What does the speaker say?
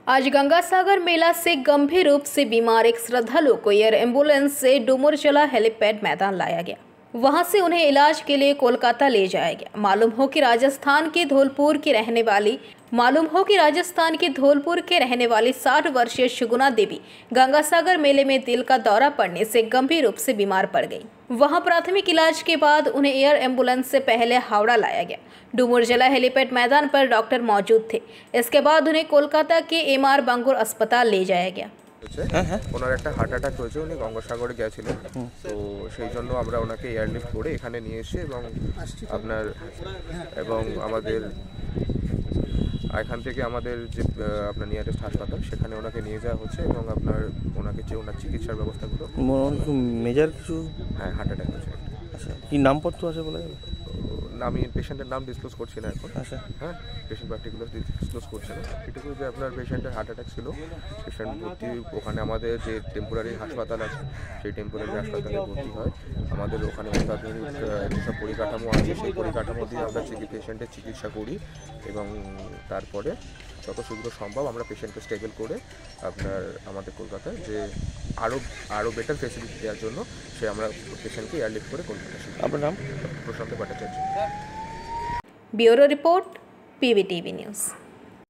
आज गंगासागर मेला से गंभीर रूप से बीमार एक श्रद्धालु को एयर एम्बुलेंस से डूमरजला हेलीपैड मैदान लाया गया। वहां से उन्हें इलाज के लिए कोलकाता ले जाया गया। मालूम हो कि राजस्थान के धौलपुर की रहने वाली 60 वर्षीय सुगुना देवी गंगासागर मेले में दिल का दौरा पड़ने से गंभीर रूप से बीमार पड़ गई। वहां प्राथमिक इलाज के बाद उन्हें एयर एम्बुलेंस से पहले हावड़ा लाया गया। डूमरजला हेलीपैड मैदान पर डॉक्टर मौजूद थे। इसके बाद उन्हें कोलकाता के एमआर बांगुर अस्पताल ले जाया गया। ওনার একটা হার্ট অ্যাটাক হয়েছে, উনি গঙ্গাসাগরে গেছিলেন, তো সেই জন্য আমরা ওনাকে এয়ারলিফট করে এখানে নিয়ে এসে এবং আমাদের এখান থেকে আমাদের যে আপনার নিয়ারেস্ট হাসপাতাল সেখানে ওনাকে নিয়ে যাওয়া হচ্ছে এবং ওনার চিকিৎসার ব্যবস্থাগুলো মেজর কিছু হার্ট অ্যাটাক হয়েছে। আচ্ছা, কি নামপত্র আছে বলে? আমি পেশেন্টের নাম ডিসক্লোজ করছি না এখন। আচ্ছা, পেশেন্ট পার্টিকুলার ডিসক্লোজ করছে না। এটুকু যে আপনার পেশেন্টের হার্ট অ্যাটাক ছিল, পেশেন্ট ভর্তি ওখানে আমাদের যে টেম্পোরারি হাসপাতাল আছে সেই টেম্পোরারি হাসপাতালে ভর্তি হয়। আমাদের ওখানে অত্যাধুনিক যেসব পরিকাঠামো আছে সেই পরিকাঠামো দিয়ে আমরা পেশেন্টের চিকিৎসা করি এবং তারপরে যত শীঘ্র সম্ভব আমরা পেশেন্টকে স্টেবল করে আমাদের কলকাতায় যে আরও বেটার ফেসিলিটি দেওয়ার জন্য আমরা পেশেন্টকে এয়ারলিফট করে কলকাতা। আপনার নাম? Prashant Bhattacharya. Bureau report, PVTV news.